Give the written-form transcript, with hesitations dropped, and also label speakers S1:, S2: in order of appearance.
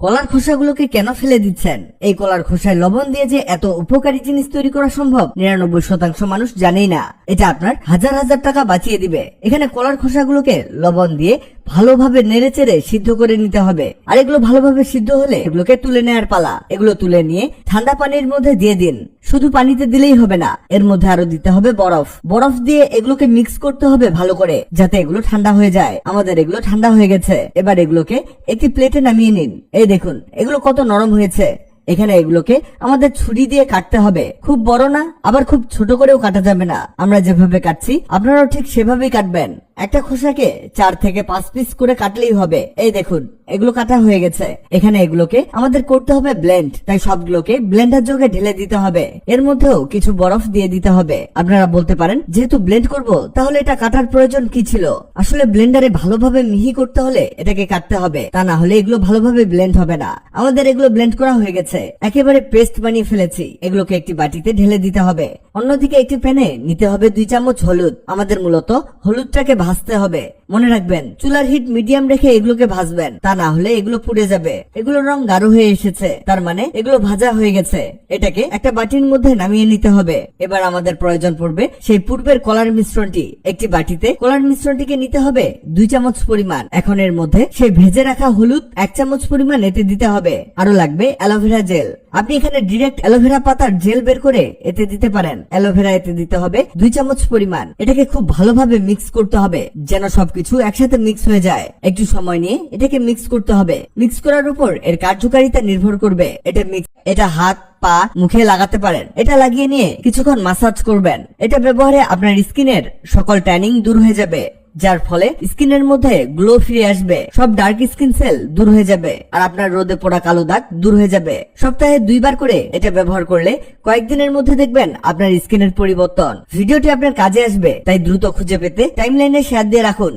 S1: কলার খোসাগুলোকে কেন ফেলে দিচ্ছেন? এই কলার খোসায় লবণ দিয়ে যে এত উপকারী জিনিস তৈরি করা সম্ভব 99% মানুষ জানেই না। এটা আপনার হাজার হাজার টাকা বাঁচিয়ে দিবে। এখানে কলার খোসাগুলোকে লবণ দিয়ে ভালোভাবে নেড়েচেড়ে সিদ্ধ করে নিতে হবে। আর এগুলো ভালোভাবে সিদ্ধ হলে এগুলোকে তুলে নেওয়ার পালা। এগুলো তুলে নিয়ে ঠান্ডা পানির মধ্যে দিয়ে দিন। শুধু পানিতে দিলেই হবে না, এর মধ্যে আরো দিতে হবে বরফ। বরফ দিয়ে এগুলোকে মিক্স করতে হবে ভালো করে, যাতে এগুলো ঠান্ডা হয়ে যায়। আমাদের এগুলো ঠান্ডা হয়ে গেছে। এবার এগুলোকে একটি প্লেটে নামিয়ে নিন। এই দেখুন এগুলো কত নরম হয়েছে। এখানে এগুলোকে আমাদের ছুরি দিয়ে কাটতে হবে। খুব বড় না, আবার খুব ছোট করেও কাটা যাবে না। আমরা যেভাবে কাটছি আপনারাও ঠিক সেভাবেই কাটবেন। একটা খোসাকে 4 থেকে 5 পিস করে কাটলেই হবে। এই দেখুন এগুলো কাটা হয়ে গেছে। এখানে এগুলোকে আমাদের করতে হবে ব্লেন্ড, তাই সবগুলোকে ব্লেন্ডার জগে ঢেলে দিতে হবে। এর মধ্যেও কিছু বরফ দিয়ে দিতে হবে। আপনারা বলতে পারেন যেহেতু ব্লেন্ড করব তাহলে এটা কাটার প্রয়োজন কি ছিল? আসলে ব্লেন্ডারে ভালোভাবে মিহি করতে হলে এটাকে কাটতে হবে, তা না হলে এগুলো ভালোভাবে ব্লেন্ড হবে না। আমাদের এগুলো ব্লেন্ড করা হয়ে গেছে, একেবারে পেস্ট বানিয়ে ফেলেছি। এগুলোকে একটি বাটিতে ঢেলে দিতে হবে। অন্যদিকে একটি প্যানে নিতে হবে 2 চামচ হলুদ। আমাদের মূলত হলুদটাকে ভাজতে হবে। মনে রাখবেন চুলার হিট মিডিয়াম রেখে এগুলোকে ভাজবেন, তা না হলে এগুলো পুড়ে যাবে। এগুলোর রং গাঢ় হয়ে এসেছে, তার মানে এগুলো ভাজা হয়ে গেছে। এটাকে একটা বাটির মধ্যে নামিয়ে নিতে হবে। এবার আমাদের প্রয়োজন পড়বে সেই পূর্বের কলার মিশ্রণটি। একটি বাটিতে কলার মিশ্রণটিকে নিতে হবে 2 চামচ পরিমাণ। এখন এর মধ্যে সেই ভেজে রাখা হলুদ 1 চামচ পরিমাণ এতে দিতে হবে। আরো লাগবে অ্যালোভেরা জেল। আপনি এখানে ডিরেক্ট অ্যালোভেরা পাতার জেল বের করে এতে দিতে পারেন। অ্যালোভেরা এতে দিতে হবে 2 চামচ পরিমাণ। এটাকে খুব ভালোভাবে মিক্স করতে হবে যেন সবকিছু একসাথে মিক্স হয়ে যায়। একটু সময় নিয়ে এটাকে মিক্স করতে হবে। মিক্স করার উপর এর কার্যকারিতা নির্ভর করবে। এটা হাত, পা, মুখে লাগাতে পারেন। এটা লাগিয়ে নিয়ে কিছুক্ষণ মাসাজ করবেন। এটা ব্যবহারে আপনার স্কিনের সকল ট্যানিং দূর হয়ে যাবে, যার ফলে স্কিনের মধ্যে গ্লো ফিরে আসবে। সব ডার্ক স্কিন সেল দূর হয়ে যাবে আর আপনার রোদে পোড়া কালো দাগ দূর হয়ে যাবে। সপ্তাহে 2 বার করে এটা ব্যবহার করলে কয়েকদিনের মধ্যে দেখবেন আপনার স্কিনের পরিবর্তন। ভিডিওটি আপনার কাজে আসবে, তাই দ্রুত খুঁজে পেতে টাইমলাইনে শেয়ার দিয়ে রাখুন।